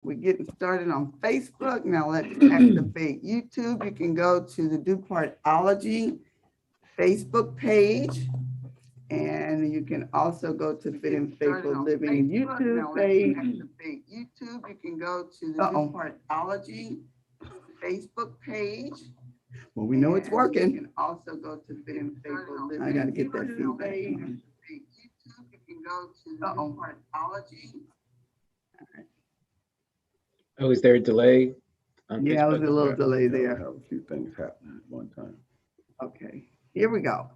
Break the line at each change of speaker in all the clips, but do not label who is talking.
We're getting started on Facebook. Now let's activate YouTube. You can go to the Dupardology Facebook page. And you can also go to Fit and Faithful Living YouTube page. Activate YouTube. You can go to the Dupardology Facebook page. Well, we know it's working. You can also go to Fit and Faithful Living. I got to get that feedback. YouTube. You can go to the Dupardology.
Oh, is there a delay?
Yeah, it was a little delay there.
I have a few things happening at one time.
Okay, here we go.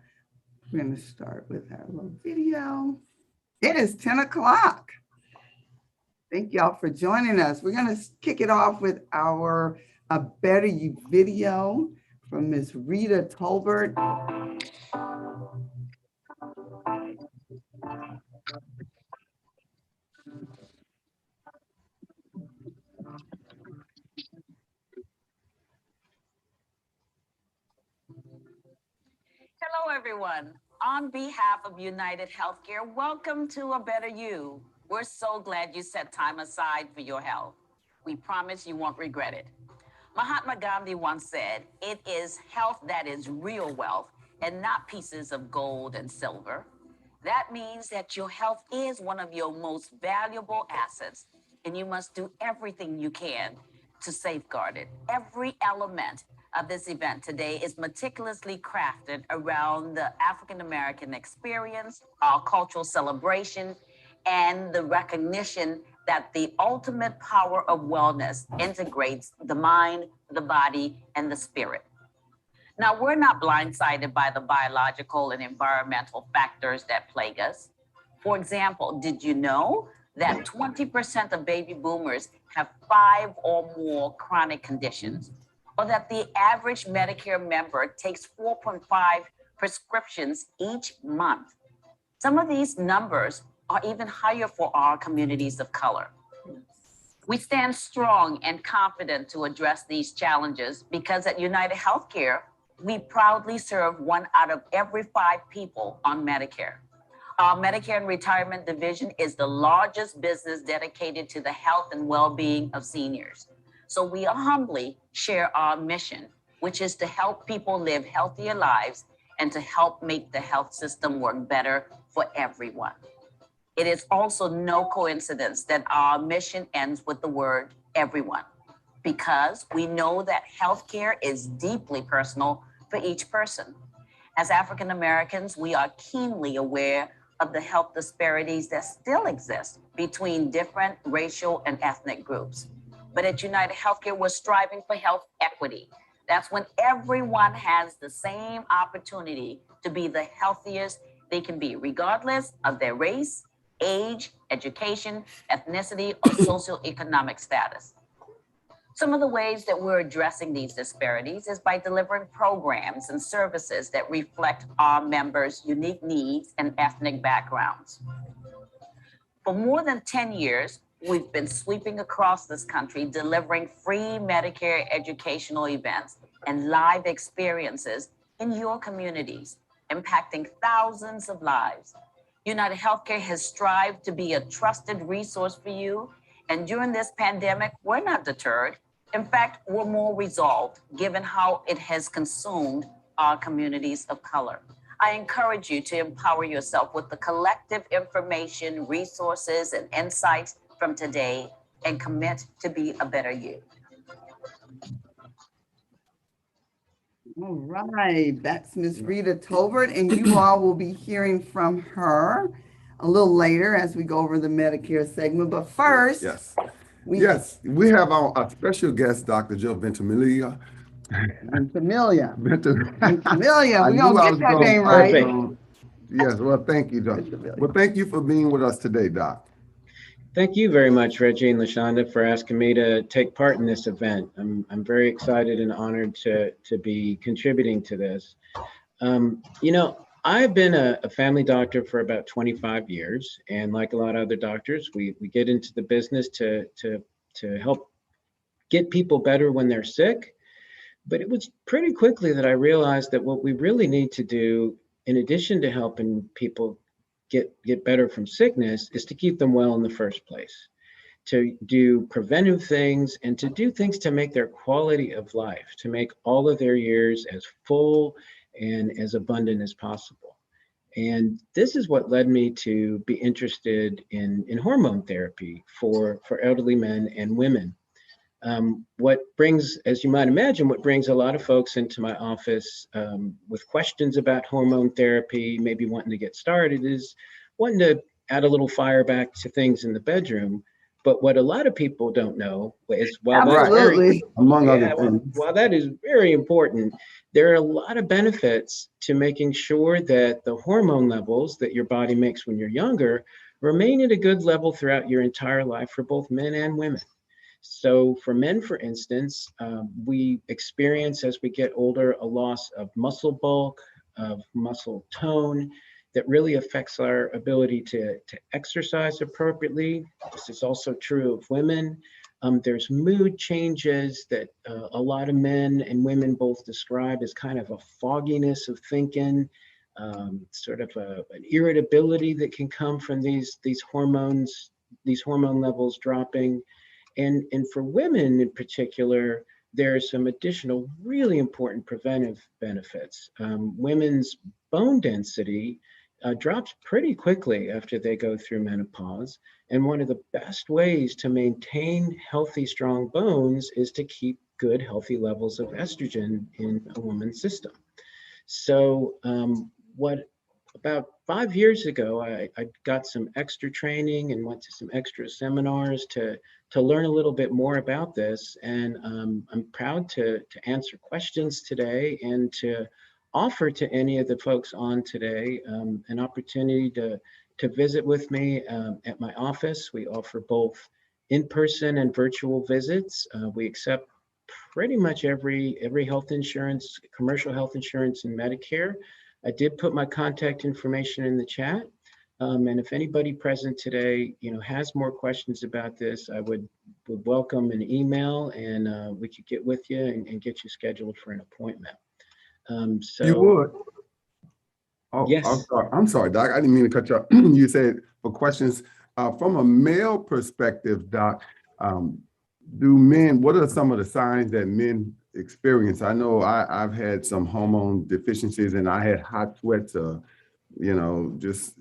We're going to start with our little video. It is 10 o'clock. Thank y'all for joining us. We're going to kick it off with our A Better You video from Miss Rita Tolbert.
Hello, everyone. On behalf of United Healthcare, welcome to A Better You. We're so glad you set time aside for your health. We promise you won't regret it. Mahatma Gandhi once said, "It is health that is real wealth and not pieces of gold and silver." That means that your health is one of your most valuable assets, and you must do everything you can to safeguard it. Every element of this event today is meticulously crafted around the African American experience, our cultural celebration, and the recognition that the ultimate power of wellness integrates the mind, the body, and the spirit. Now, we're not blindsided by the biological and environmental factors that plague us. For example, did you know that 20% of baby boomers have 5 or more chronic conditions? Or that the average Medicare member takes 4.5 prescriptions each month? Some of these numbers are even higher for our communities of color. We stand strong and confident to address these challenges because at United Healthcare, we proudly serve 1 out of every 5 people on Medicare. Our Medicare and Retirement Division is the largest business dedicated to the health and well-being of seniors. So we humbly share our mission, which is to help people live healthier lives and to help make the health system work better for everyone. It is also no coincidence that our mission ends with the word everyone, because we know that healthcare is deeply personal for each person. As African Americans, we are keenly aware of the health disparities that still exist between different racial and ethnic groups. But at United Healthcare, we're striving for health equity. That's when everyone has the same opportunity to be the healthiest they can be, regardless of their race, age, education, ethnicity, or socioeconomic status. Some of the ways that we're addressing these disparities is by delivering programs and services that reflect our members' unique needs and ethnic backgrounds. For more than 10 years, we've been sweeping across this country, delivering free Medicare educational events and live experiences in your communities, impacting thousands of lives. United Healthcare has strived to be a trusted resource for you. And during this pandemic, we're not deterred. In fact, we're more resolved given how it has consumed our communities of color. I encourage you to empower yourself with the collective information, resources, and insights from today and commit to be a better you.
All right, that's Miss Rita Tolbert, and you all will be hearing from her a little later as we go over the Medicare segment. But first,
Yes, we have our special guest, Dr. Joe Ventimiglia.
Ventimiglia.
Ventimiglia.
We're going to get that name right.
Yes, well, thank you, Doc. Well, thank you for being with us today, Doc.
Thank you very much, Reggie and LaChanda, for asking me to take part in this event. I'm very excited and honored to be contributing to this. You know, I've been a family doctor for about 25 years, and like a lot of other doctors, we get into the business to help get people better when they're sick. But it was pretty quickly that I realized that what we really need to do, in addition to helping people get better from sickness, is to keep them well in the first place. to do preventive things, and to do things to make their quality of life, to make all of their years as full and as abundant as possible. And this is what led me to be interested in hormone therapy for elderly men and women. What brings, as you might imagine, what brings a lot of folks into my office with questions about hormone therapy, maybe wanting to get started, is wanting to add a little fire back to things in the bedroom. But what a lot of people don't know is
Absolutely.
Among other things.
while that is very important, there are a lot of benefits to making sure that the hormone levels that your body makes when you're younger remain at a good level throughout your entire life for both men and women. So for men, for instance, we experience as we get older a loss of muscle bulk, of muscle tone, that really affects our ability to exercise appropriately. This is also true of women. There's mood changes that a lot of men and women both describe as kind of a fogginess of thinking, sort of an irritability that can come from these hormone levels dropping. And for women in particular, there are some additional really important preventive benefits. Women's bone density drops pretty quickly after they go through menopause. And one of the best ways to maintain healthy, strong bones is to keep good, healthy levels of estrogen in a woman's system. So about 5 years ago, I got some extra training and went to some extra seminars to learn a little bit more about this. And I'm proud to answer questions today and to offer to any of the folks on today an opportunity to visit with me at my office. We offer both in-person and virtual visits. We accept pretty much every health insurance, commercial health insurance, and Medicare. I did put my contact information in the chat. And if anybody present today, has more questions about this, I would welcome an email, and we could get with you and get you scheduled for an appointment. So
You would. Oh,
yes.
I'm sorry, Doc. I didn't mean to cut you off. You said for questions from a male perspective, Doc. What are some of the signs that men experience? I know I've had some hormone deficiencies, and I had hot sweats. Just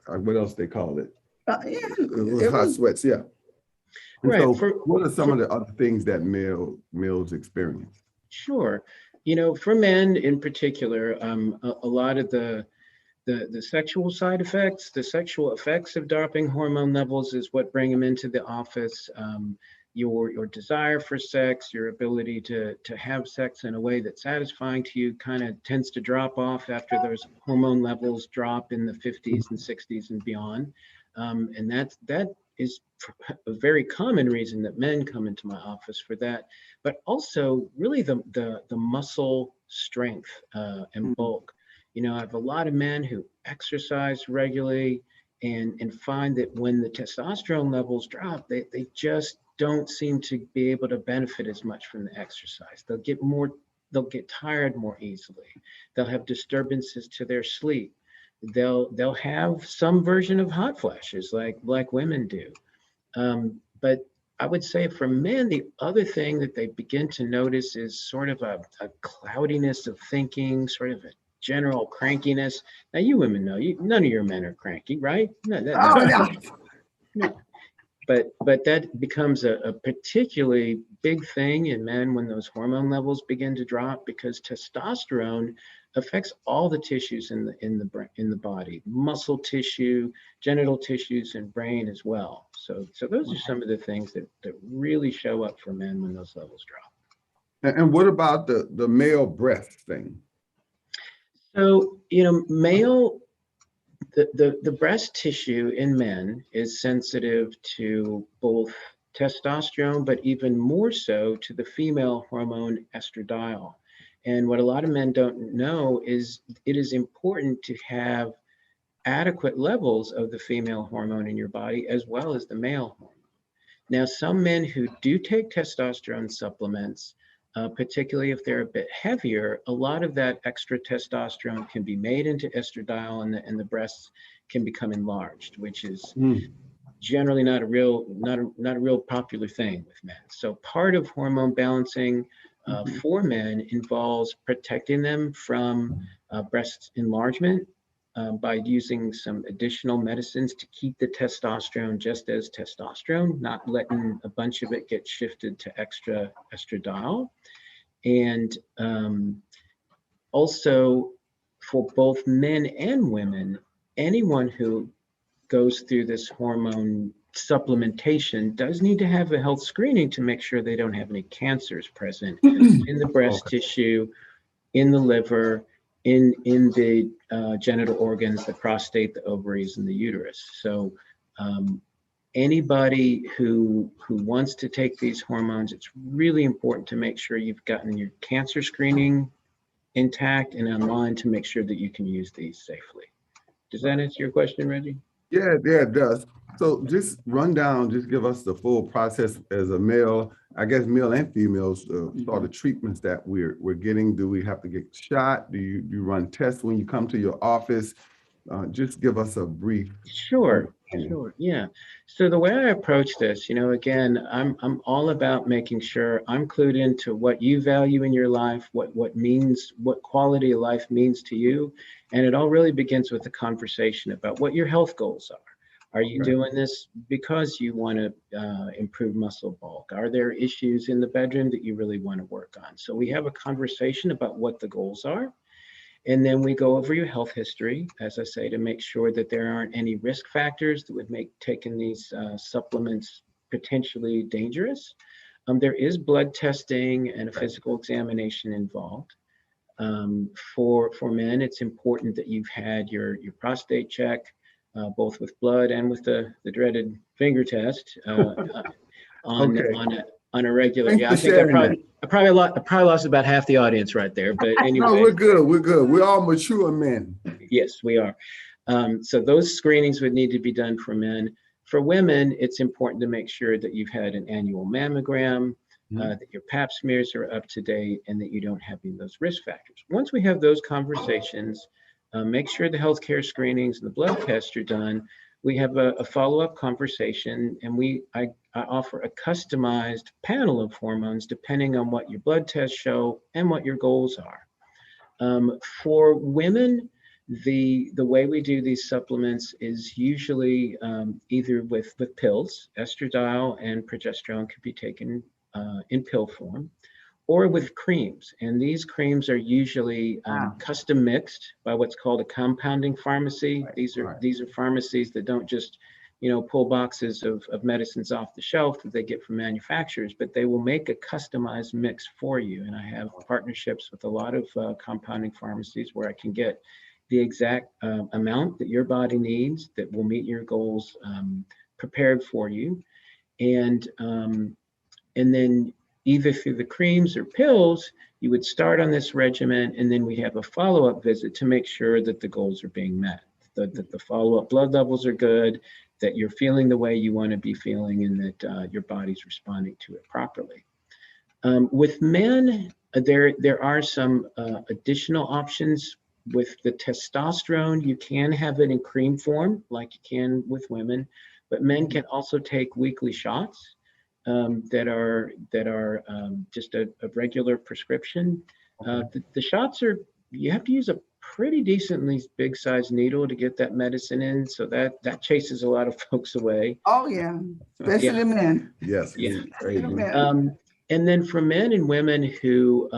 what else they call it? It was hot sweats. Yeah. And
Right.
so, what are some of the other things that males experience?
Sure. For men in particular, a lot of the sexual side effects, the sexual effects of dropping hormone levels is what bring them into the office. Your desire for sex, your ability to have sex in a way that's satisfying to you kind of tends to drop off after those hormone levels drop in the 50s and 60s and beyond. And that is a very common reason that men come into my office for that, but also really the muscle strength and bulk. I have a lot of men who exercise regularly and find that when the testosterone levels drop, they just don't seem to be able to benefit as much from the exercise. They'll get tired more easily. They'll have disturbances to their sleep. They'll have some version of hot flashes like women do. But I would say for men, the other thing that they begin to notice is sort of a cloudiness of thinking, sort of a general crankiness. Now, you women know, none of your men are cranky, right? No. But that becomes a particularly big thing in men when those hormone levels begin to drop, because testosterone affects all the tissues in the body, muscle tissue, genital tissues, and brain as well. So those are some of the things that really show up for men when those levels drop.
And what about the male breast thing?
So, the breast tissue in men is sensitive to both testosterone, but even more so to the female hormone estradiol. And what a lot of men don't know is it is important to have adequate levels of the female hormone in your body as well as the male hormone. Now, some men who do take testosterone supplements, particularly if they're a bit heavier, a lot of that extra testosterone can be made into estradiol, and the breasts can become enlarged, which is generally not a real popular thing with men. So part of hormone balancing for men involves protecting them from breast enlargement by using some additional medicines to keep the testosterone just as testosterone, not letting a bunch of it get shifted to extra estradiol. And also for both men and women, anyone who goes through this hormone supplementation does need to have a health screening to make sure they don't have any cancers present in the breast tissue, in the liver, in the genital organs, the prostate, the ovaries, and the uterus. So anybody who wants to take these hormones, it's really important to make sure you've gotten your cancer screening intact and online to make sure that you can use these safely. Does that answer your question, Reggie?
Yeah, it does. So just run down, just give us the full process as a male, I guess male and females, sort of treatments that we're getting. Do we have to get shot? Do you run tests when you come to your office? Just give us a brief.
Sure, yeah. So the way I approach this, again, I'm all about making sure I'm clued into what you value in your life, what quality of life means to you. And it all really begins with a conversation about what your health goals are. Are you doing this because you want to improve muscle bulk? Are there issues in the bedroom that you really want to work on? So we have a conversation about what the goals are. And then we go over your health history, as I say, to make sure that there aren't any risk factors that would make taking these supplements potentially dangerous. There is blood testing and a physical examination involved. For men, it's important that you've had your prostate check, both with blood and with the dreaded finger test on a regular.
Thanks
yeah, I think I probably lost about half the audience right there. But anyway,
no, we're good. We're all mature men.
Yes, we are. So those screenings would need to be done for men. For women, it's important to make sure that you've had an annual mammogram, that your pap smears are up to date, and that you don't have any of those risk factors. Once we have those conversations, make sure the healthcare screenings and the blood tests are done. We have a follow-up conversation, and I offer a customized panel of hormones depending on what your blood tests show and what your goals are. For women, the way we do these supplements is usually either with pills. Estradiol and progesterone could be taken in pill form, or with creams. And these creams are usually custom mixed by what's called a compounding pharmacy. These are pharmacies that don't just pull boxes of medicines off the shelf that they get from manufacturers, but they will make a customized mix for you. And I have partnerships with a lot of compounding pharmacies where I can get the exact amount that your body needs that will meet your goals prepared for you. And then either through the creams or pills, you would start on this regimen, and then we have a follow-up visit to make sure that the goals are being met, that the follow-up blood levels are good, that you're feeling the way you want to be feeling, and that your body's responding to it properly. With men, there are some additional options. With the testosterone, you can have it in cream form like you can with women, but men can also take weekly shots that are just a regular prescription. The shots you have to use a pretty decently big size needle to get that medicine in, so that chases a lot of folks away.
Oh yeah, especially the men.
Yes.
Yeah.
Men.
And then for men and women who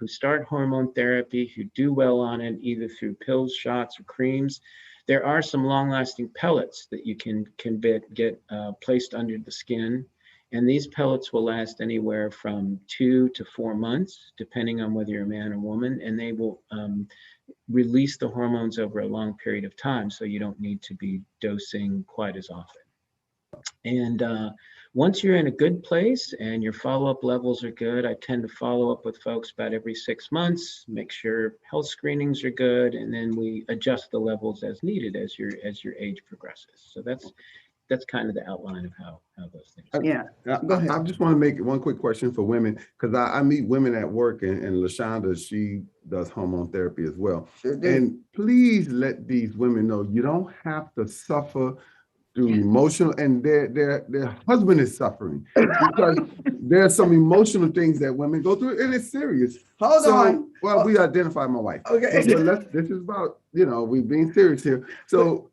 start hormone therapy, who do well on it, either through pills, shots, or creams, there are some long-lasting pellets that you can get placed under the skin. And these pellets will last anywhere from 2 to 4 months, depending on whether you're a man or woman, and they will release the hormones over a long period of time, so you don't need to be dosing quite as often. And once you're in a good place and your follow-up levels are good, I tend to follow up with folks about every 6 months, make sure health screenings are good, and then we adjust the levels as needed as your age progresses. So that's kind of the outline of how those things are.
Yeah, go ahead.
I just want to make one quick question for women, because I meet women at work, and LaChanda, she does hormone therapy as well.
Sure do.
And please let these women know you don't have to suffer through emotional, and their husband is suffering because there's some emotional things that women go through, and it's serious.
Hold on.
Well, we identify my wife.
Okay.
But this is about, we being serious here. So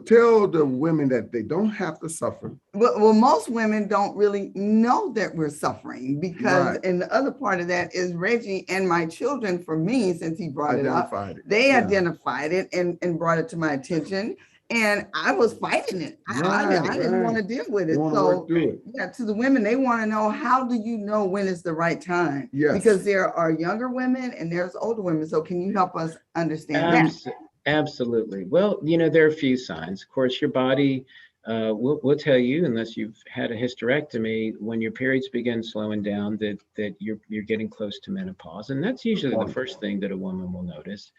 tell the women that they don't have to suffer.
Well, most women don't really know that we're suffering because,
Right.
and the other part of that is Reggie and my children, for me, since he brought it up, they
Yeah.
identified it and brought it to my attention. And I was fighting it. I didn't want to deal with it. So yeah, to the women, they want to know, how do you know when is the right time?
Yes.
Because there are younger women and there's older women. So can you help us understand that?
Absolutely. Well, there are a few signs. Of course, your body will tell you, unless you've had a hysterectomy, when your periods begin slowing down, that you're getting close to menopause. And that's usually the first thing that a woman will notice.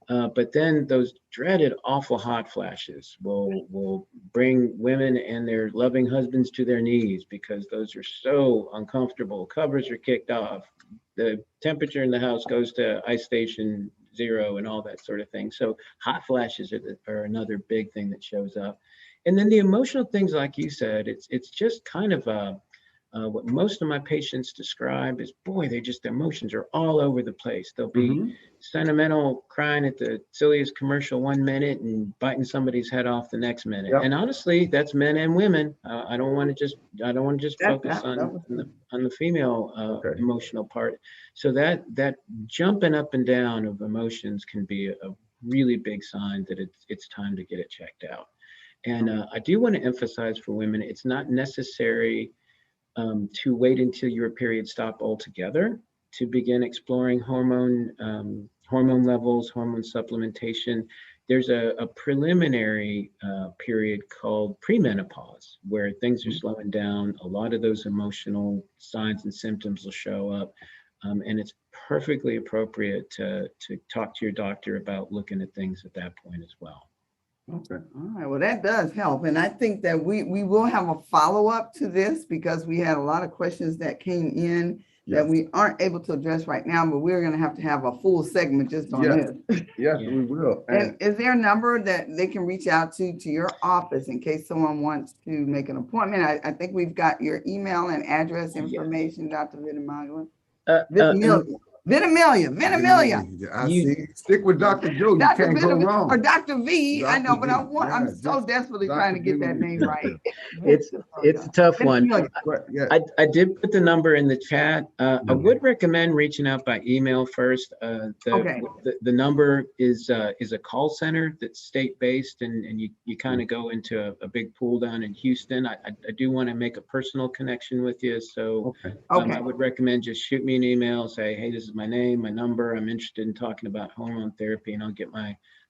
But then those dreaded awful hot flashes will bring women and their loving husbands to their knees because those are so uncomfortable. Covers are kicked off. The temperature in the house goes to ice station 0 and all that sort of thing. So hot flashes are another big thing that shows up. And then the emotional things, like you said, it's just kind of what most of my patients describe is, boy, their emotions are all over the place. They'll be sentimental, crying at the silliest commercial 1 minute and biting somebody's head off the next minute. Yep. And honestly, that's men and women. I don't want to just focus on the female emotional part. So that jumping up and down of emotions can be a really big sign that it's time to get it checked out. And I do want to emphasize for women, it's not necessary to wait until your periods stop altogether to begin exploring hormone levels, hormone supplementation. There's a preliminary period called premenopause where things are slowing down. A lot of those emotional signs and symptoms will show up. And it's perfectly appropriate to talk to your doctor about looking at things at that point as well.
Okay. All right. Well, that does help. And I think that we will have a follow-up to this because we had a lot of questions that came in that we aren't able to address right now, but we're going to have a full segment just on this.
Yes, we will.
And is there a number that they can reach out to your office in case someone wants to make an appointment? I think we've got your email and address information, Dr. Ventimiglia. Ventimiglia.
I see. Stick with Dr. Joe. You can't go wrong.
Or Dr. V. I know, but I'm so desperately trying to get that name right.
It's a tough one. I did put the number in the chat. I would recommend reaching out by email first. The number is a call center that's state-based, and you kind of go into a big pool down in Houston. I do want to make a personal connection with you, so I would recommend just shoot me an email, say, hey, this is my name, my number. I'm interested in talking about hormone therapy, and I'll get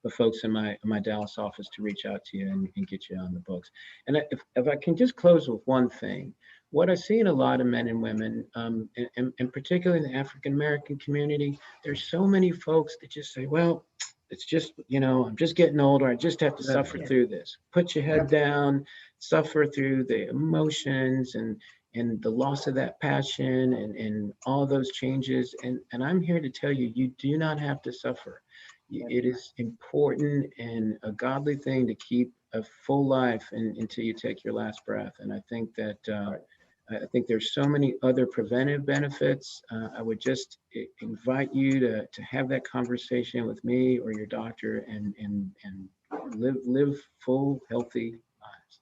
the folks in my Dallas office to reach out to you and get you on the books. And if I can just close with one thing, what I see in a lot of men and women, and particularly in the African-American community, there's so many folks that just say, well, it's just, I'm just getting older. I just have to suffer through this. Put your head down, suffer through the emotions and the loss of that passion and all those changes. And I'm here to tell you, you do not have to suffer. It is important and a godly thing to keep a full life until you take your last breath. And I think that I think there's so many other preventive benefits. I would just invite you to have that conversation with me or your doctor and live full, healthy lives.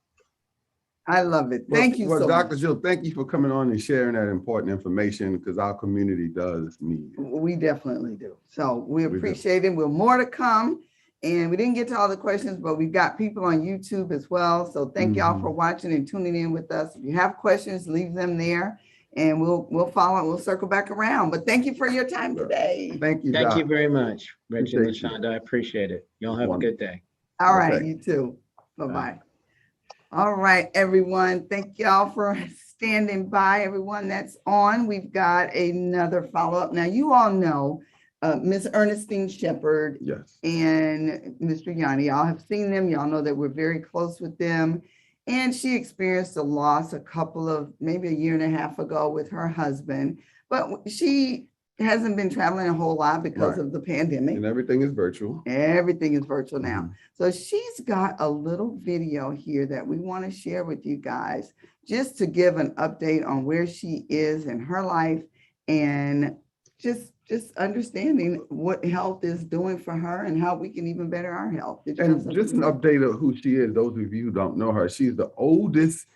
I love it. Thank you so much.
Dr. Jill, thank you for coming on and sharing that important information because our community does need it.
We definitely do. So we appreciate it. We're more to come. And we didn't get to all the questions, but we've got people on YouTube as well. So thank y'all for watching and tuning in with us. If you have questions, leave them there and we'll follow and we'll circle back around. But thank you for your time today.
Thank you.
Thank you very much, Reggie and LaChanda. I appreciate it. Y'all have a good day.
All right, you too. Bye-bye. All right, everyone. Thank y'all for standing by. Everyone that's on, we've got another follow-up. Now, you all know Miss Ernestine Shepherd and Mr. Yanni. Y'all have seen them. Y'all know that we're very close with them. And she experienced a loss maybe a year and a half ago with her husband. But she hasn't been traveling a whole lot because
Right.
of the pandemic.
And everything is virtual.
Everything is virtual now.
Mhm.
So she's got a little video here that we want to share with you guys, just to give an update on where she is in her life and just understanding what health is doing for her and how we can even better our health. Did you have
And
something
just
to
an
say?
update of who she is, those of you who don't know her, she's the oldest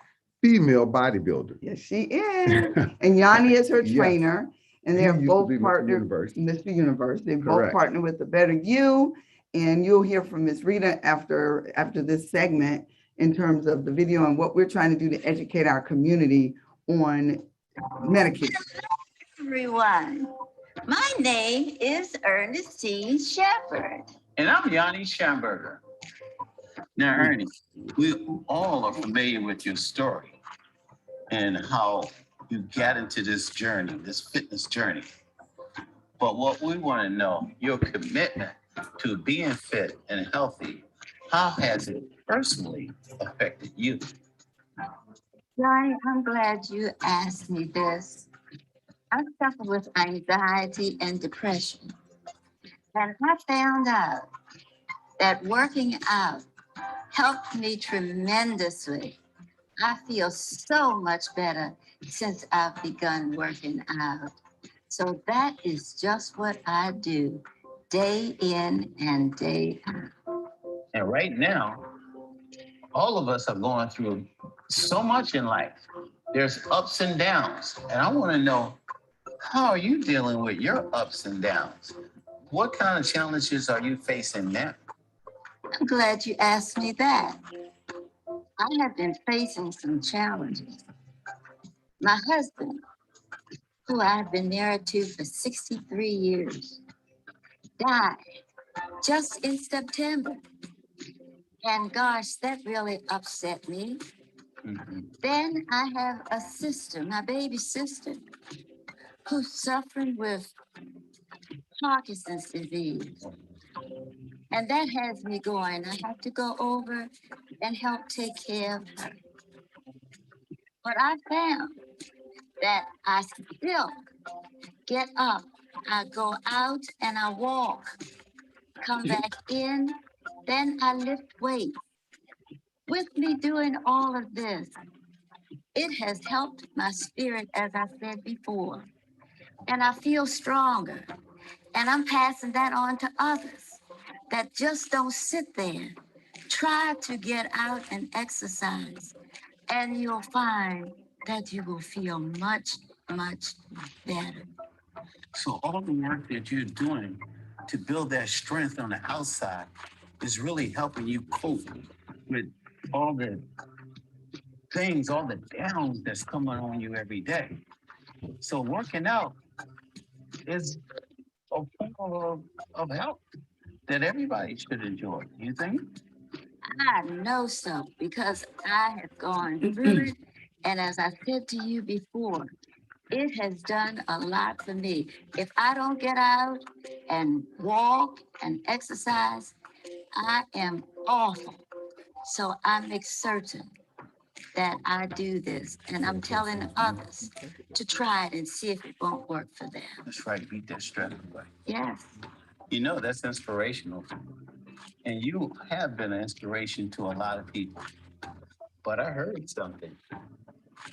female bodybuilder.
Yes, she is. And Yanni is her
Yes.
trainer. And
He
they're
used to
both
be Mr.
partnered,
Universe.
Mr. Universe. They both
Correct.
partner with the Better You. And you'll hear from Miss Rita after this segment in terms of the video and what we're trying to do to educate our community on Medicare.
Everyone, my name is Ernestine Shepherd.
And I'm Yanni Schamberger. Now, Ernie, we all are familiar with your story and how you got into this journey, this fitness journey. But what we want to know, your commitment to being fit and healthy, how has it personally affected you?
Johnny, I'm glad you asked me this. I suffer with anxiety and depression. And I found out that working out helped me tremendously. I feel so much better since I've begun working out. So that is just what I do day in and day out.
And right now, all of us are going through so much in life. There's ups and downs. And I want to know, how are you dealing with your ups and downs? What kind of challenges are you facing now?
I'm glad you asked me that. I have been facing some challenges. My husband, who I've been married to for 63 years, died just in September. And gosh, that really upset me.
Mhm.
Then I have a sister, my baby sister, who's suffering with Parkinson's disease. And that has me going. I have to go over and help take care of her. But I found that I still get up, I go out and I walk, come back in, then I lift weights. With me doing all of this, it has helped my spirit, as I said before, and I feel stronger. And I'm passing that on to others that just don't sit there. Try to get out and exercise, and you'll find that you will feel much, much better.
So all the work that you're doing to build that strength on the outside is really helping you cope with all the things, all the downs that's coming on you every day. So working out is a form of health that everybody should enjoy. You think?
I know so because I have gone through it. And as I said to you before, it has done a lot for me. If I don't get out and walk and exercise, I am awful. So I make certain that I do this. And I'm telling others to try it and see if it won't work for them.
That's right. Beat that stress away.
Yes.
You know, that's inspirational. And you have been an inspiration to a lot of people. But I heard something.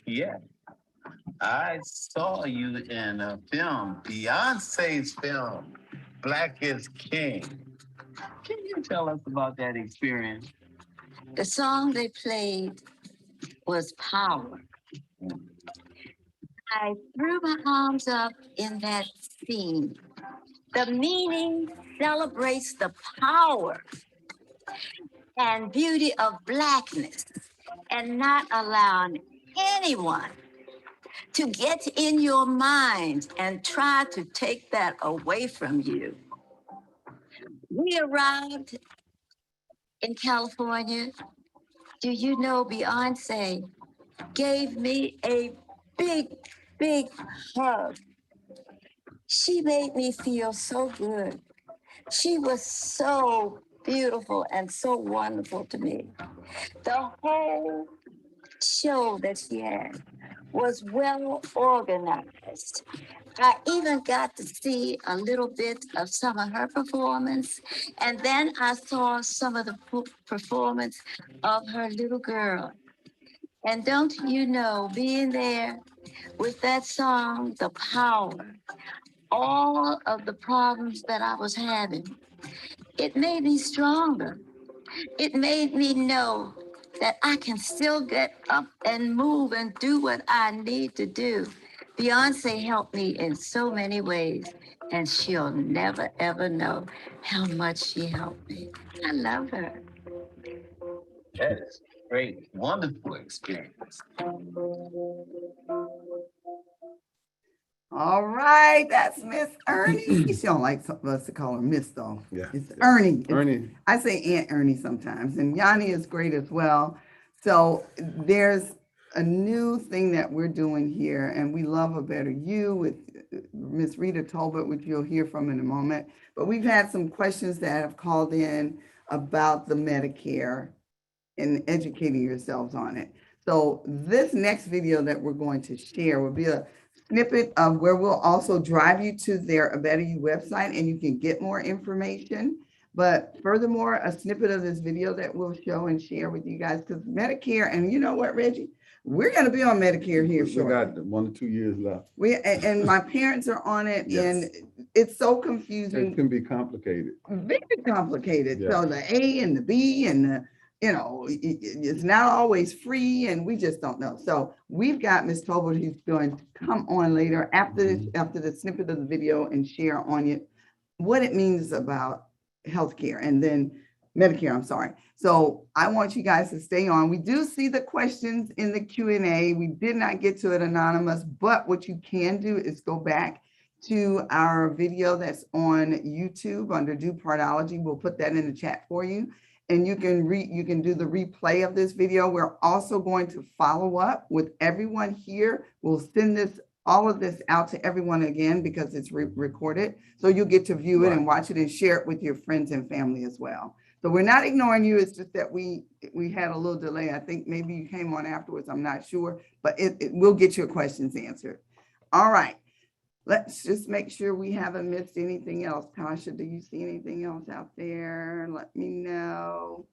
Yeah. I saw you in a film, Beyonce's film, Black is King. Can you tell us about that experience?
The song they played was Power. I threw my arms up in that scene. The meaning celebrates the power and beauty of Blackness and not allowing anyone to get in your mind and try to take that away from you. We arrived in California. Do you know Beyonce gave me a big, big hug. She made me feel so good. She was so beautiful and so wonderful to me. The whole show that she had was well organized. I even got to see a little bit of some of her performance, and then I saw some of the performance of her little girl. And don't you know, being there with that song, The Power, all of the problems that I was having, it made me stronger. It made me know that I can still get up and move and do what I need to do. Beyonce helped me in so many ways, and she'll never, ever know how much she helped me. I love her.
That is great, wonderful experience.
All right, that's Miss Ernie. She don't like some of us to call her Miss though.
Yeah.
It's Ernie.
Ernie.
I say Aunt Ernie sometimes, and Yanni is great as well. So there's a new thing that we're doing here, and we love A Better You with Miss Rita Tolbert, which you'll hear from in a moment. But we've had some questions that have called in about the Medicare and educating yourselves on it. So this next video that we're going to share will be a snippet of where we'll also drive you to their A Better You website and you can get more information. But furthermore, a snippet of this video that we'll show and share with you guys, because Medicare, and you know what, Reggie, we're going to be on Medicare here
We
shortly.
got 1 or 2 years left.
And my parents are on it,
Yes.
and it's so
It
confusing,
can be complicated.
very complicated.
Yeah.
So the A and the B and the, you know, it's not always free, and we just don't know. So we've got Ms. Tolbert who's going to come on later after the snippet of the video and share on it what it means about healthcare and then Medicare, I'm sorry. So I want you guys to stay on. We do see the questions in the Q&A. We did not get to it anonymous, but what you can do is go back to our video that's on YouTube under Dupardology. We'll put that in the chat for you. And you can do the replay of this video. We're also going to follow up with everyone here. We'll send all of this out to everyone again because it's recorded. So you'll get to view it and watch it and share it with your friends and family as well. So we're not ignoring you. It's just that we had a little delay. I think maybe you came on afterwards. I'm not sure, but we'll get your questions answered. All right. Let's just make sure we haven't missed anything else. Tasha, do you see anything else out there? Let me know.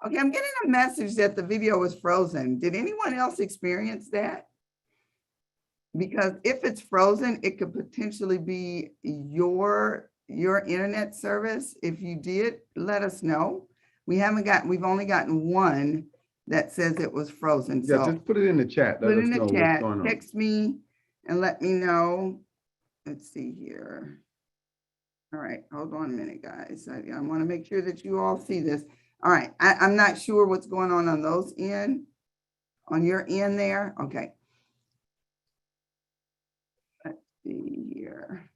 Okay, I'm getting a message that the video was frozen. Did anyone else experience that? Because if it's frozen, it could potentially be your internet service. If you did, let us know. We've only gotten one that says it was frozen.
Yeah,
So
just put it in the chat.
put it in the
Let us know
chat,
what's going on.
text me and let me know. Let's see here. All right, hold on a minute, guys. I want to make sure that you all see this. All right, I'm not sure what's going on those end, on your end there. Okay. Let's see here.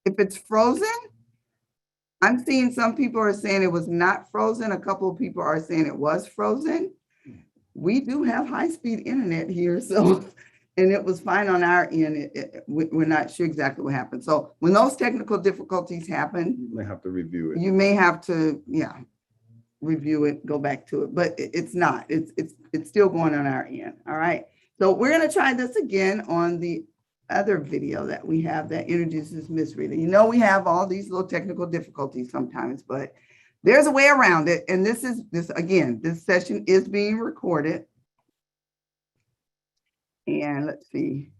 If it's frozen, I'm seeing some people are saying it was not frozen. A couple of people are saying it was frozen. We do have high-speed internet here, so, and it was fine on our end. We're not sure exactly what happened. So when those technical difficulties happen,
You may have to review it.
you may have to, review it, go back to it, but it's not. It's still going on our end. All right. So we're going to try this again on the other video that we have that introduces Miss Rita. You know, we have all these little technical difficulties sometimes, but there's a way around it. And this session is being recorded. And let's see.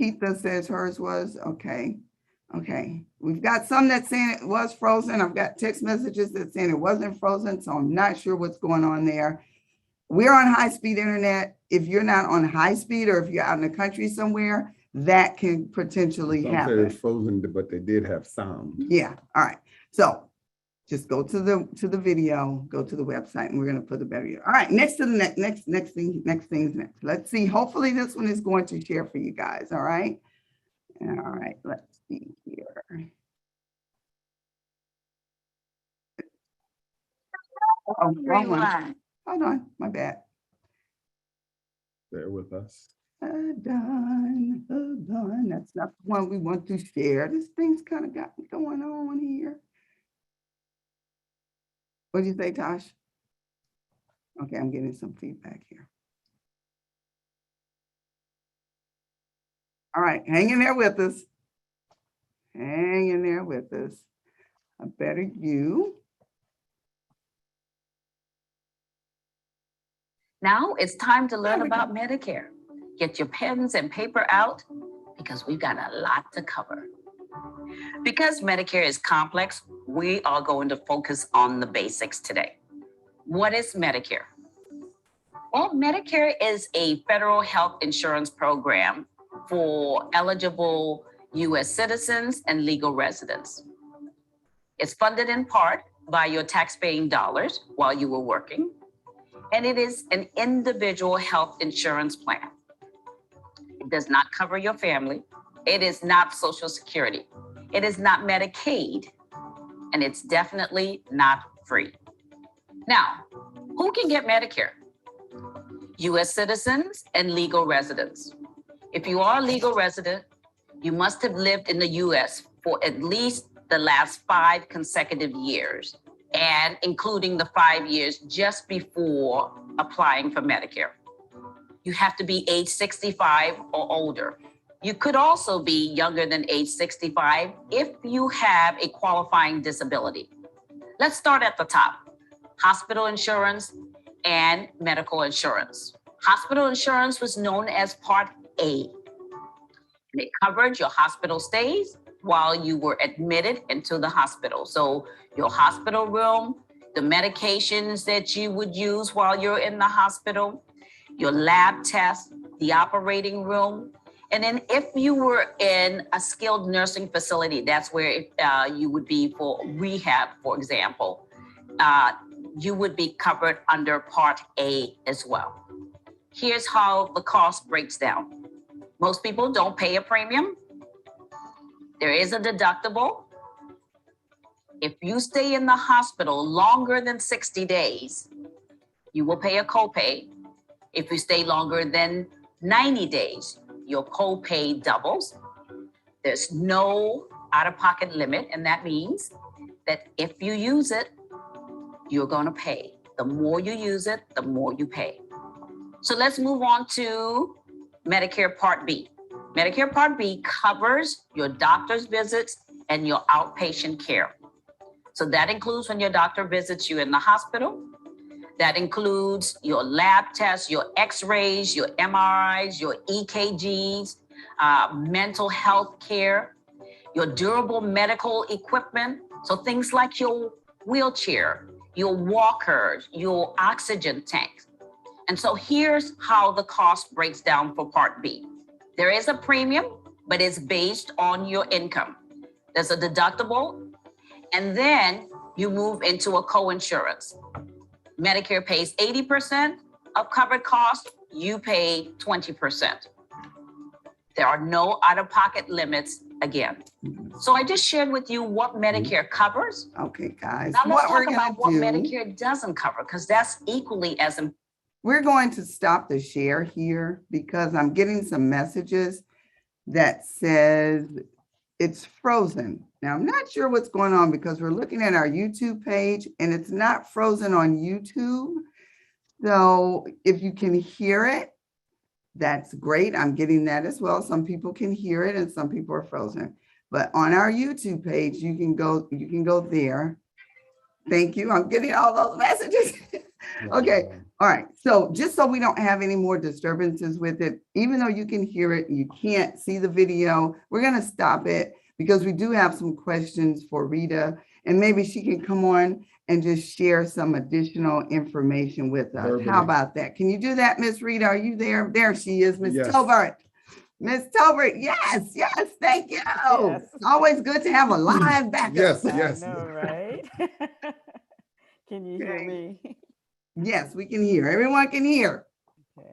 Keitha says hers was okay. Okay, we've got some that's saying it was frozen. I've got text messages that saying it wasn't frozen, so I'm not sure what's going on there. We're on high-speed internet. If you're not on high speed or if you're out in the country somewhere, that can potentially
Some said
happen.
it's frozen, but they did have sound.
Yeah, all right. So just go to the video, go to the website, and we're going to put the video. All right, next to the next things next. Let's see. Hopefully this one is going to share for you guys. All right. All right, let's see here. Oh, wrong one.
Rewind.
Hold on, my bad.
Bear with us.
Done. That's not the one we want to share. This thing's kind of got me going on here. What do you say, Tosh? Okay, I'm getting some feedback here. All right, hang in there with us. Hang in there with us. A better you.
Now it's time to learn about Medicare. Get your pens and paper out because we've got a lot to cover. Because Medicare is complex, we are going to focus on the basics today. What is Medicare? Well, Medicare is a federal health insurance program for eligible US citizens and legal residents. It's funded in part by your tax-paying dollars while you were working, and it is an individual health insurance plan. It does not cover your family. It is not Social Security. It is not Medicaid, and it's definitely not free. Now, who can get Medicare? US citizens and legal residents. If you are a legal resident, you must have lived in the US for at least the last 5 consecutive years, and including the 5 years just before applying for Medicare. You have to be age 65 or older. You could also be younger than age 65 if you have a qualifying disability. Let's start at the top. Hospital insurance and medical insurance. Hospital insurance was known as Part A. And it covered your hospital stays while you were admitted into the hospital. So your hospital room, the medications that you would use while you're in the hospital, your lab tests, the operating room. And then if you were in a skilled nursing facility, that's where you would be for rehab, for example, you would be covered under Part A as well. Here's how the cost breaks down. Most people don't pay a premium. There is a deductible. If you stay in the hospital longer than 60 days, you will pay a copay. If you stay longer than 90 days, your copay doubles. There's no out-of-pocket limit, and that means that if you use it, you're going to pay. The more you use it, the more you pay. So let's move on to Medicare Part B. Medicare Part B covers your doctor's visits and your outpatient care. So that includes when your doctor visits you in the hospital. That includes your lab tests, your x-rays, your MRIs, your EKGs, mental health care, your durable medical equipment. So things like your wheelchair, your walkers, your oxygen tanks. And so here's how the cost breaks down for Part B. There is a premium, but it's based on your income. There's a deductible, and then you move into a co-insurance. Medicare pays 80% of covered costs, you pay 20%. There are no out-of-pocket limits again. So I just shared with you what Medicare covers.
Okay, guys.
Now let's
what
talk about what
do,
Medicare doesn't cover, because that's equally as important.
We're going to stop the share here because I'm getting some messages that says it's frozen. Now, I'm not sure what's going on because we're looking at our YouTube page and it's not frozen on YouTube. So if you can hear it, that's great. I'm getting that as well. Some people can hear it and some people are frozen. But on our YouTube page, you can go there. Thank you. I'm getting all those messages. Okay. All right. So just so we don't have any more disturbances with it, even though you can hear it, you can't see the video, we're going to stop it because we do have some questions for Rita, and maybe she can come on and just share some additional information with us. How about that? Can you do that, Miss Rita? Are you there? There she is, Miss Tolbert. Miss Tolbert, yes, thank you. Yes. It's always good to have a live backup.
Yes.
I know, right? Can you hear me?
Yes, we can hear. Everyone can hear.
Okay.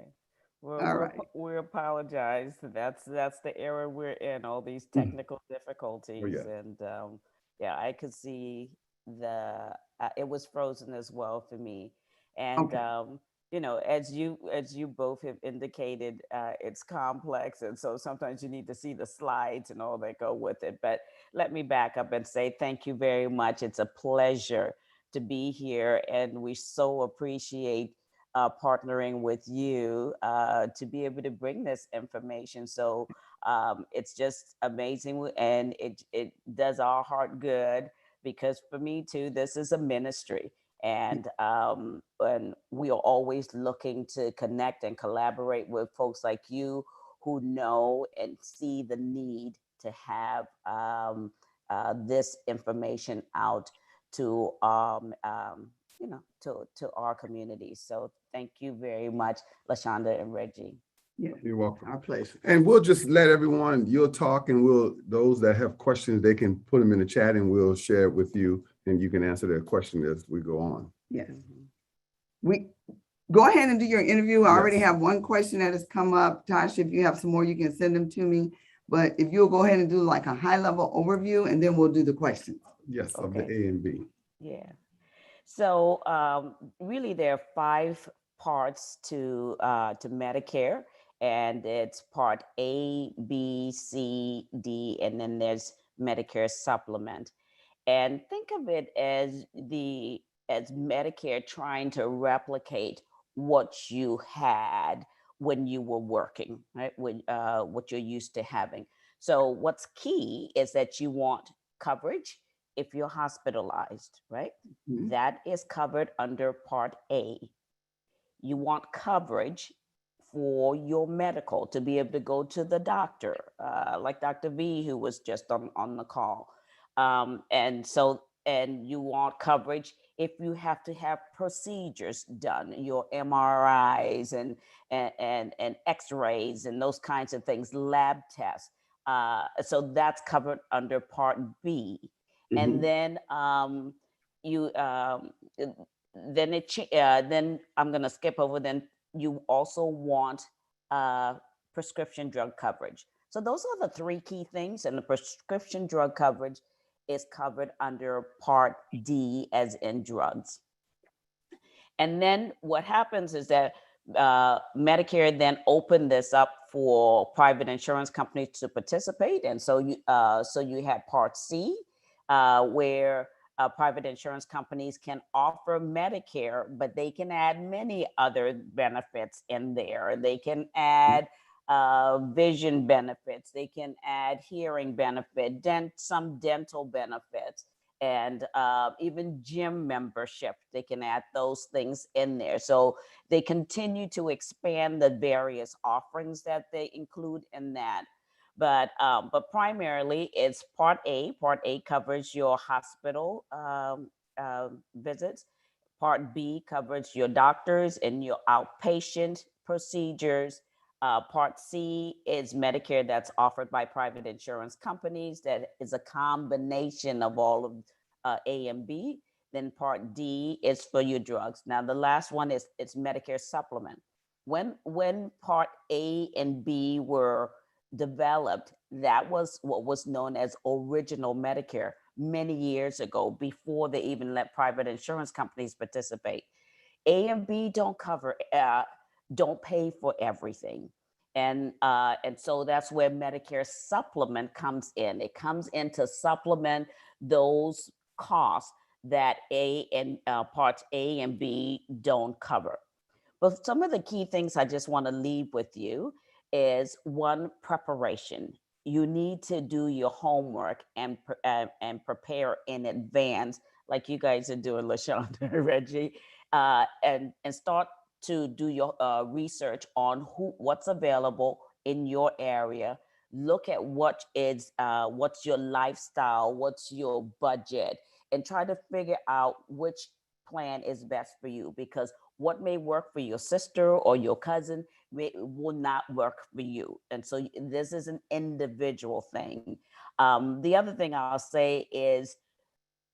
Well,
All right.
we apologize. That's the era we're in, all these technical difficulties. And yeah, I could see it was frozen as well for me. And you know, as you both have indicated, it's complex, and so sometimes you need to see the slides and all that go with it. But let me back up and say thank you very much. It's a pleasure to be here, and we so appreciate partnering with you to be able to bring this information. So it's just amazing, and it does our heart good, because for me too, this is a ministry. And we are always looking to connect and collaborate with folks like you who know and see the need to have this information out to to our community. So thank you very much, LaShonda and Reggie.
Yeah,
You're welcome.
our pleasure.
And we'll just let everyone, you'll talk, and those that have questions, they can put them in the chat and we'll share it with you, and you can answer their question as we go on.
Yes. We go ahead and do your interview. I already
Yes.
have one question that has come up. Tasha, if you have some more, you can send them to me. But if you'll go ahead and do like a high level overview, and then we'll do the questions.
Yes, of the
Okay.
A and B.
Yeah. So really, there are 5 parts to Medicare, and it's part A, B, C, D, and then there's Medicare Supplement. And think of it as Medicare trying to replicate what you had when you were working, right? What you're used to having. So what's key is that you want coverage if you're hospitalized, right?
Mhm.
That is covered under Part A. You want coverage for your medical, to be able to go to the doctor, like Dr. V, who was just on the call. And you want coverage if you have to have procedures done, your MRIs and X-rays and those kinds of things, lab tests. So that's covered under Part B. And then then I'm going to skip over. Then you also want prescription drug coverage. So those are the 3 key things, and the prescription drug coverage is covered under Part D, as in drugs. And then what happens is that Medicare then opened this up for private insurance companies to participate, and so you had Part C, where private insurance companies can offer Medicare, but they can add many other benefits in there. They can add vision benefits, they can add hearing benefit, some dental benefits, and even gym membership. They can add those things in there. So they continue to expand the various offerings that they include in that. But primarily it's Part A. Part A covers your hospital visits. Part B covers your doctors and your outpatient procedures. Part C is Medicare that's offered by private insurance companies. That is a combination of all of A and B. Then Part D is for your drugs. Now the last one is it's Medicare Supplement. When Part A and B were developed, that was what was known as original Medicare many years ago, before they even let private insurance companies participate. A and B don't pay for everything. And so that's where Medicare Supplement comes in. It comes in to supplement those costs that parts A and B don't cover. But some of the key things I just want to leave with you is, one, preparation. You need to do your homework and prepare in advance, like you guys are doing, LaShonda and Reggie, and start to do your research on what's available in your area. Look at what's your lifestyle, what's your budget, and try to figure out which plan is best for you, because what may work for your sister or your cousin will not work for you. And so this is an individual thing. The other thing I'll say is,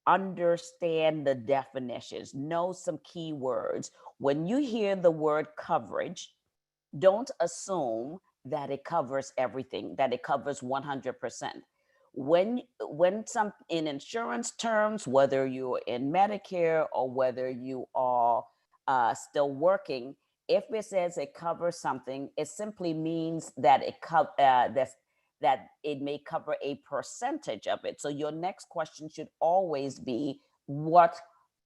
understand the definitions, know some key words. When you hear the word coverage, don't assume that it covers everything, that it covers 100%. When some in insurance terms, whether you're in Medicare or whether you are still working, if it says it covers something, it simply means that that it may cover a percentage of it. So your next question should always be, what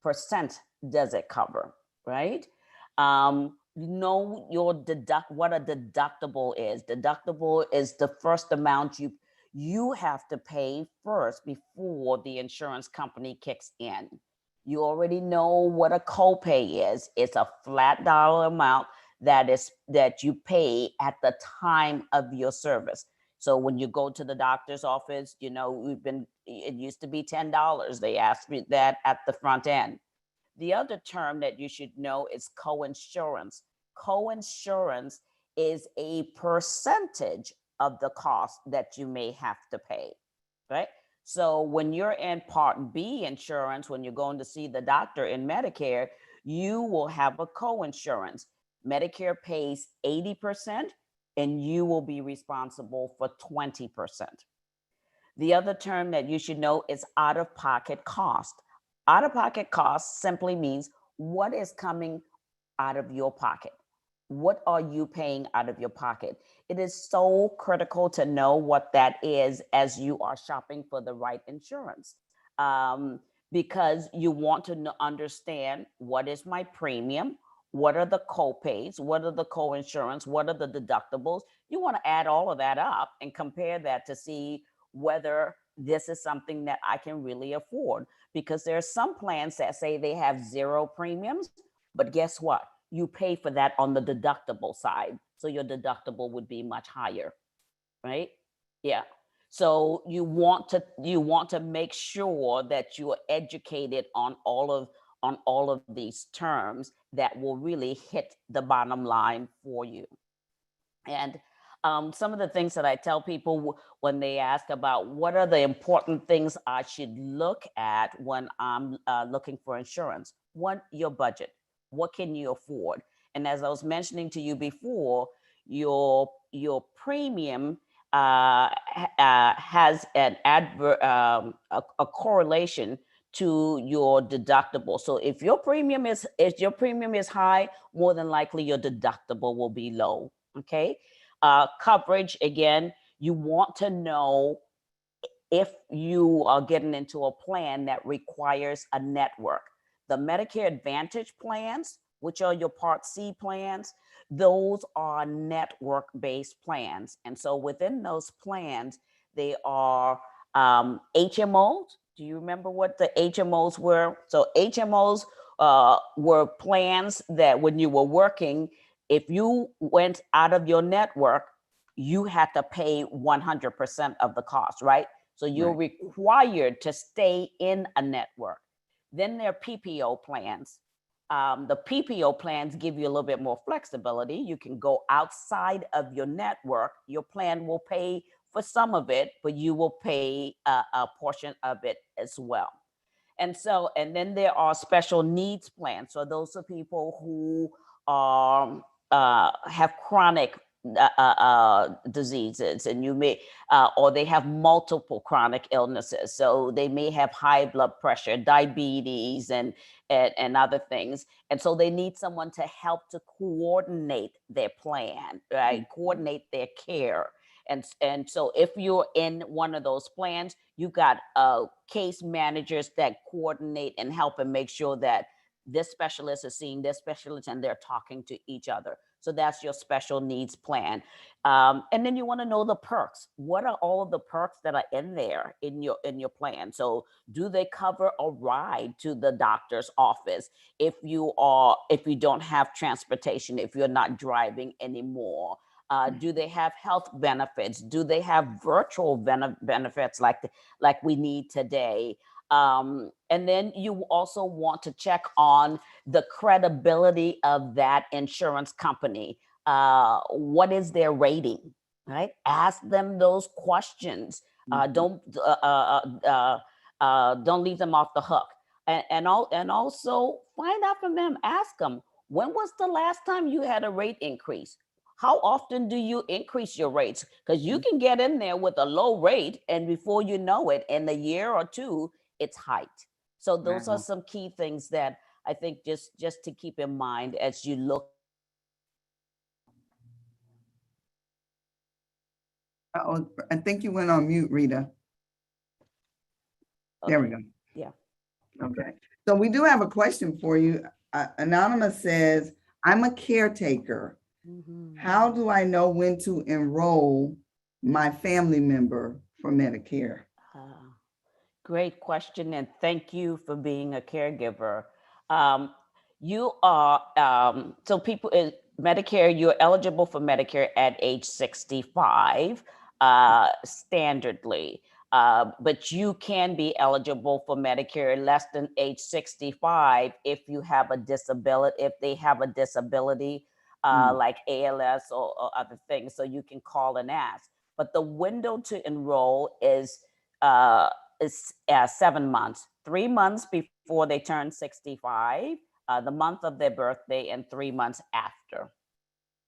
percent does it cover, right? Know your what a deductible is. Deductible is the first amount you have to pay first before the insurance company kicks in. You already know what a copay is. It's a flat dollar amount that you pay at the time of your service. So when you go to the doctor's office, you know, it used to be $10. They asked me that at the front end. The other term that you should know is coinsurance. Coinsurance is a percentage of the cost that you may have to pay, right? So when you're in Part B insurance, when you're going to see the doctor in Medicare, you will have a coinsurance. Medicare pays 80% and you will be responsible for 20%. The other term that you should know is out-of-pocket cost. Out-of-pocket cost simply means what is coming out of your pocket. What are you paying out of your pocket? It is so critical to know what that is as you are shopping for the right insurance, because you want to understand what is my premium, what are the co-pays, what are the co-insurance, what are the deductibles. You want to add all of that up and compare that to see whether this is something that I can really afford. Because there are some plans that say they have 0 premiums, but guess what? You pay for that on the deductible side. So your deductible would be much higher, right? Yeah. So you want to make sure that you are educated on all of these terms that will really hit the bottom line for you. And some of the things that I tell people when they ask about what are the important things I should look at when I'm looking for insurance. One, your budget. What can you afford? And as I was mentioning to you before, your premium has an a correlation to your deductible. So if your premium is high, more than likely your deductible will be low. Okay. Coverage, again, you want to know if you are getting into a plan that requires a network. The Medicare Advantage plans, which are your Part C plans, those are network-based plans. And so within those plans, they are HMOs. Do you remember what the HMOs were? So HMOs were plans that when you were working, if you went out of your network, you had to pay 100% of the cost, right? So you're required to stay in a network. Then there are PPO plans. The PPO plans give you a little bit more flexibility. You can go outside of your network. Your plan will pay for some of it, but you will pay a portion of it as well. And then there are special needs plans. So those are people who have chronic diseases, and you may, or they have multiple chronic illnesses. So they may have high blood pressure, diabetes, and other things. And so they need someone to help to coordinate their plan, right? Coordinate their care. And so if you're in one of those plans, you got case managers that coordinate and help and make sure that this specialist is seeing this specialist and they're talking to each other. So that's your special needs plan. And then you want to know the perks. What are all of the perks that are in there in your plan? So do they cover a ride to the doctor's office if you don't have transportation, if you're not driving anymore? Do they have health benefits? Do they have virtual benefits like we need today? And then you also want to check on the credibility of that insurance company. What is their rating, right? Ask them those questions. Don't leave them off the hook. And also find out from them. Ask them, when was the last time you had a rate increase? How often do you increase your rates? Because you can get in there with a low rate, and before you know it, in a year or two, it's hiked. So those are some key things that I think just to keep in mind as you look.
I think you went on mute, Rita.
Okay.
There we go.
Yeah.
Okay. So we do have a question for you. Anonymous says, I'm a caretaker. How do I know when to enroll my family member for Medicare?
Great question, and thank you for being a caregiver. You are, so people in Medicare, you're eligible for Medicare at age 65, standardly. But you can be eligible for Medicare less than age 65 if you have a disability, if they have a disability like ALS or other things. So you can call and ask. But the window to enroll is 7 months, 3 months before they turn 65, the month of their birthday, and 3 months after.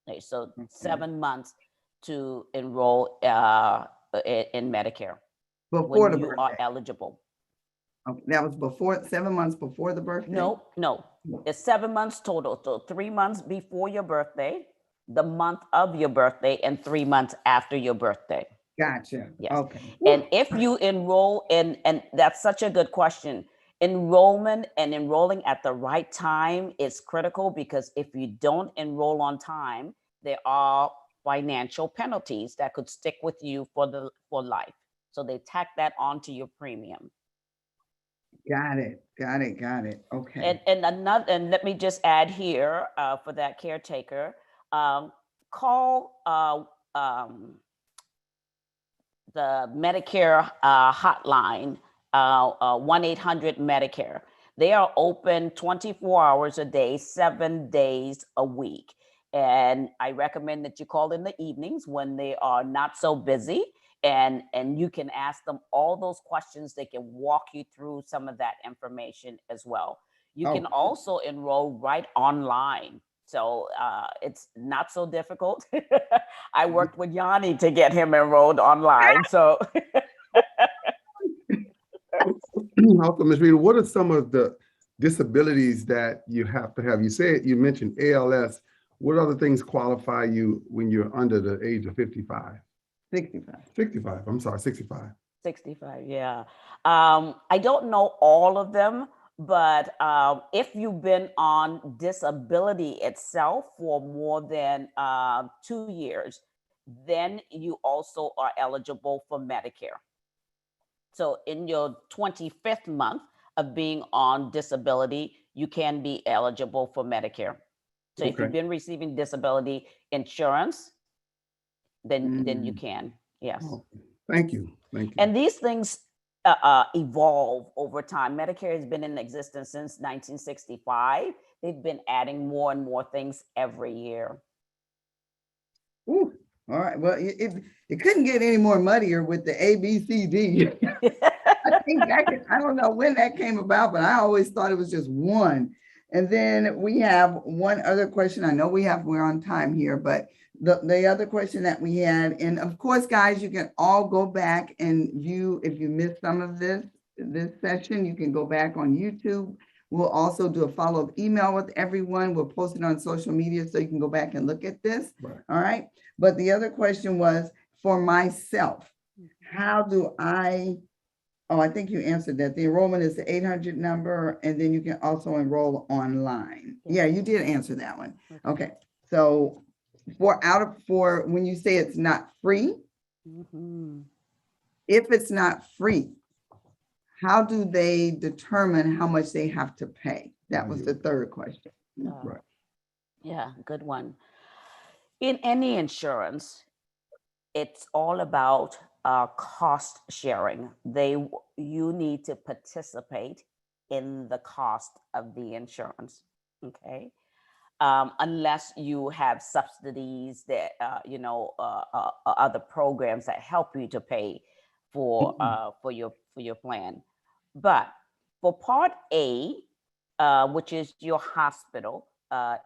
Okay, so 7 months to enroll in Medicare
Before the
when you
birthday.
are eligible.
Okay, that was before, 7 months before the birthday?
No, it's 7 months total. So 3 months before your birthday, the month of your birthday, and 3 months after your birthday.
Gotcha.
Yes.
Okay.
And if you enroll in, and that's such a good question, enrollment and enrolling at the right time is critical, because if you don't enroll on time, there are financial penalties that could stick with you for life. So they tack that onto your premium.
Got it. Okay.
And let me just add here for that caretaker, call the Medicare hotline, 1-800-Medicare. They are open 24 hours a day, 7 days a week. And I recommend that you call in the evenings when they are not so busy, and you can ask them all those questions. They can walk you through some of that information as well. You can also enroll right online. So it's not so difficult. I worked with Yanni to get him enrolled online. So
Also, Ms. Rita, what are some of the disabilities that you have to have? You mentioned ALS. What other things qualify you when you're under the age of 55?
65.
65, I'm sorry, 65.
65, yeah. I don't know all of them, but if you've been on disability itself for more than 2 years, then you also are eligible for Medicare. So in your 25th month of being on disability, you can be eligible for Medicare. So if you've been receiving disability insurance, then you can, yes.
Oh, thank you.
And these things evolve over time. Medicare has been in existence since 1965. They've been adding more and more things every year.
Ooh, all right. Well, it couldn't get any more muddier with the ABCD. I think I don't know when that came about, but I always thought it was just one. And then we have one other question. I know we're on time here, but the other question that we had, and of course, guys, you can all go back and view, if you missed some of this session, you can go back on YouTube. We'll also do a follow-up email with everyone. We'll post it on social media so you can go back and look at this.
Right.
All right. But the other question was, for myself, how do I think you answered that. The enrollment is the 800 number, and then you can also enroll online. Yeah, you did answer that one. Okay. So for when you say it's not free, if it's not free, how do they determine how much they have to pay? That was the third question.
Right.
Yeah, good one. In any insurance, it's all about cost sharing. You need to participate in the cost of the insurance, okay? Unless you have subsidies that, other programs that help you to pay for your plan. But for Part A, which is your hospital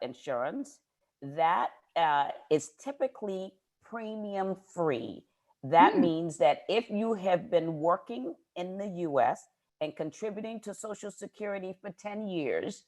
insurance, that is typically premium free. That means that if you have been working in the US and contributing to Social Security for 10 years,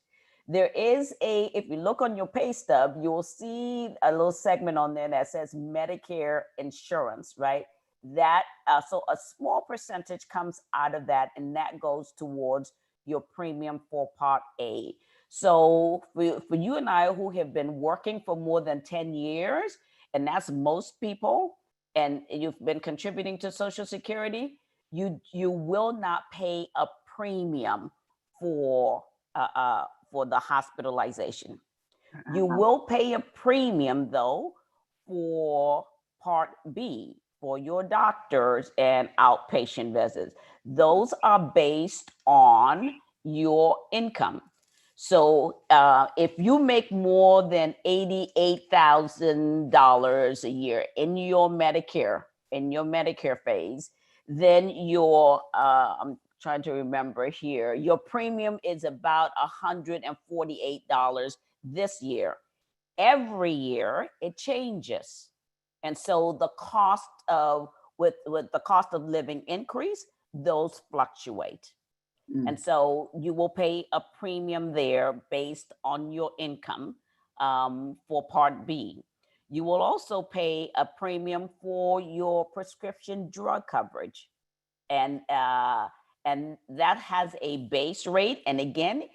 there is if you look on your pay stub, you'll see a little segment on there that says Medicare insurance, right? That, so a small percentage comes out of that, and that goes towards your premium for Part A. So for you and I who have been working for more than 10 years, and that's most people, and you've been contributing to Social Security, you will not pay a premium for the hospitalization. You will pay a premium though for Part B, for your doctors and outpatient visits. Those are based on your income. So if you make more than $88,000 a year in your Medicare phase, then your I'm trying to remember here, your premium is about $148 this year. Every year it changes. And so the cost of with the cost of living increase, those fluctuate. And so you will pay a premium there based on your income for Part B. You will also pay a premium for your prescription drug coverage. And that has a base rate. And again,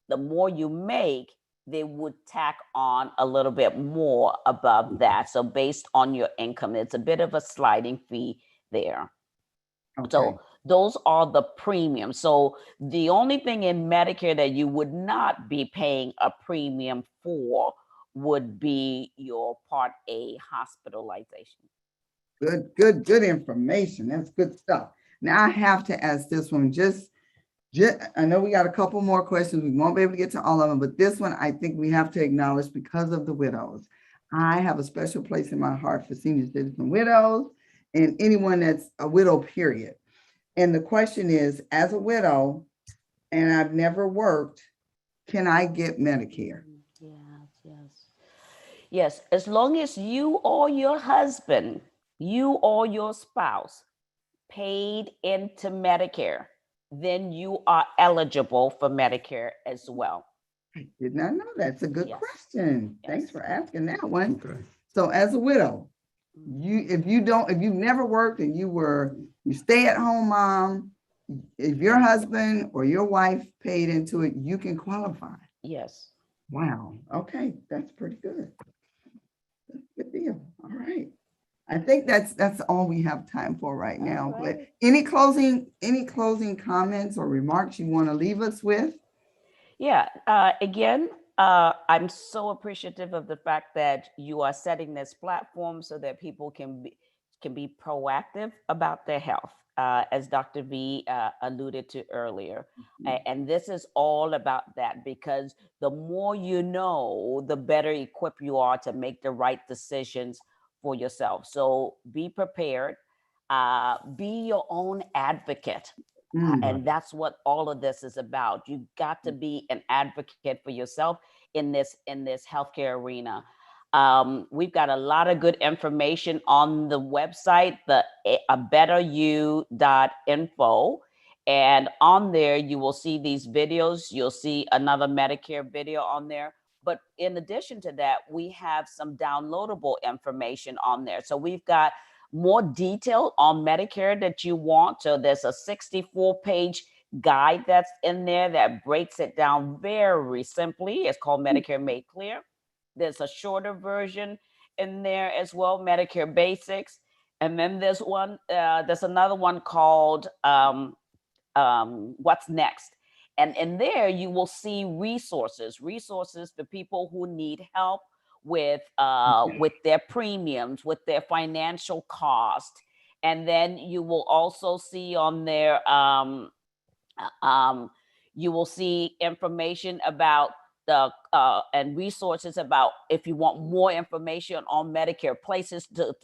the more you make, they would tack on a little bit more above that. So based on your income, it's a bit of a sliding fee there.
Okay.
So those are the premiums. So the only thing in Medicare that you would not be paying a premium for would be your Part A hospitalization.
Good information. That's good stuff. Now I have to ask this one. Just I know we got a couple more questions. We won't be able to get to all of them, but this one I think we have to acknowledge because of the widows. I have a special place in my heart for senior citizen widows and anyone that's a widow, period. And the question is, as a widow, and I've never worked, can I get Medicare?
Yes, as long as you or your husband, you or your spouse paid into Medicare, then you are eligible for Medicare as well.
I did not know. That's a good question.
Yes.
Thanks for asking that one.
Okay.
So as a widow, if you've never worked and you stay at home mom, if your husband or your wife paid into it, you can qualify.
Yes.
Wow. Okay. That's pretty good. That's a good deal. All right. I think that's all we have time for right now.
Right.
But any closing comments or remarks you want to leave us with?
Yeah. Again, I'm so appreciative of the fact that you are setting this platform so that people can be proactive about their health, as Dr. V alluded to earlier. And this is all about that, because the more you know, the better equipped you are to make the right decisions for yourself. So be prepared, be your own advocate. And that's what all of this is about. You got to be an advocate for yourself in this healthcare arena. We've got a lot of good information on the website, the abetteryou.info. And on there, you will see these videos. You'll see another Medicare video on there. But in addition to that, we have some downloadable information on there. So we've got more detail on Medicare that you want. So there's a 64-page guide that's in there that breaks it down very simply. It's called Medicare Made Clear. There's a shorter version in there as well, Medicare Basics. And then there's another one called What's Next. And in there, you will see resources for people who need help with their premiums, with their financial cost. And then you will also see on there, you will see information about and resources about if you want more information on Medicare, places to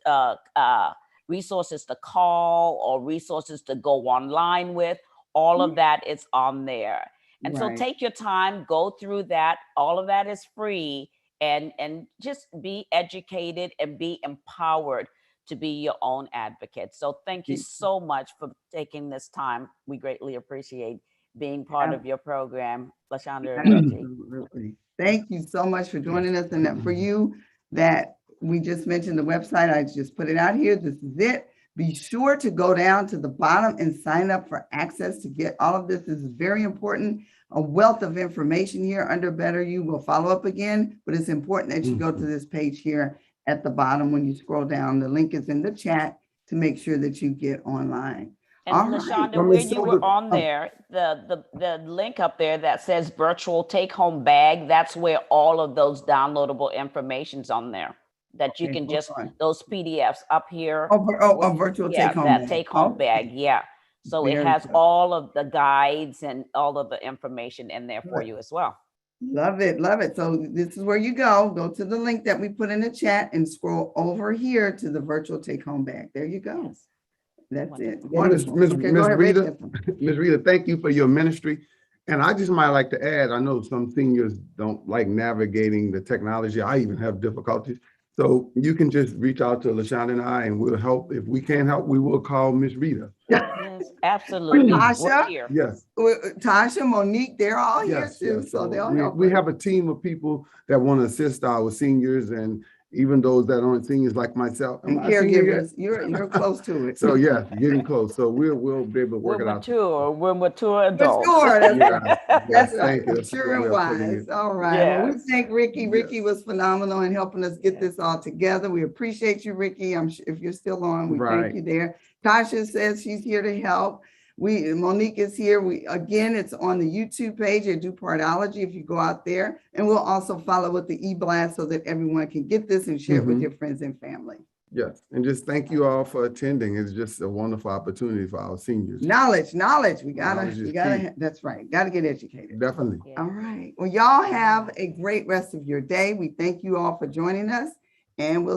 resources to call or resources to go online with. All of that is on there. And so take your time, go through that. All of that is free, and just be educated and be empowered to be your own advocate. So thank you so much for taking this time. We greatly appreciate being part of your program, LaChanda and Reggie.
Absolutely. Thank you so much for joining us. And that for you that we just mentioned the website, I just put it out here. This is it. Be sure to go down to the bottom and sign up for access to get all of this. This is very important. A wealth of information here under Better You. We'll follow up again, but it's important that you go to this page here at the bottom when you scroll down. The link is in the chat to make sure that you get online.
And
All right.
LaShonda,
Well,
where
Ms.
you were
Tolbert-
on there, the link up there that says virtual take-home bag, that's where all of those downloadable information's on there. That you
Okay,
can
hold
just,
on.
those PDFs up here.
A virtual
Yeah,
take-home
that
bag.
take-home
Okay.
bag, yeah. So it
Very
has
good.
all of the guides and all of the information in there for
Good.
you as well.
Love it, love it. So this is where you go. Go to the link that we put in the chat and scroll over here to the virtual take-home bag. There you go.
Yes.
That's it.
Well, Ms.
Wonderful. Okay, go ahead,
Rita,
Rick.
Ms. Rita, thank you for your ministry. And I just might like to add, I know some seniors don't like navigating the technology. I even have difficulties. So you can just reach out to LaShonda and I, and we'll help. If we can't help, we will call Miss Rita.
Yes, absolutely.
Tasha?
We're here.
Yes.
Tasha, Monique, they're all here
Yes,
too,
yes.
so they'll
we,
help.
we
us.
have a team of people that want to assist our seniors and even those that aren't seniors like myself.
And
I'm not a senior yet.
caregivers, you're close to it.
So yeah, getting close. So we'll be able to work
We're
it out.
mature. We're mature adults.
Mature, that's
Yeah,
right.
yes,
That's right.
thank you. That's a
Mature
good
and
way of putting
wise.
it.
All right. Well, we
Yes.
thank Ricky.
Yes.
Ricky was phenomenal in helping us get this all together. We appreciate you, Ricky. I'm sure if you're still on, we
Right.
thank you there. Tasha says she's here to help. Monique is here. Again, it's on the YouTube page at Dupardology if you go out there. And we'll also follow with the e-blast so that everyone can get this and share it with
Mhm.
your friends and family.
Yes, and just thank you all for attending. It's just a wonderful opportunity for our seniors.
Knowledge. We
Knowledge is
gotta,
key.
that's right. Gotta get educated.
Definitely.
Yeah.
All right. Well, y'all have a great rest of your day. We thank you all for joining us, and we'll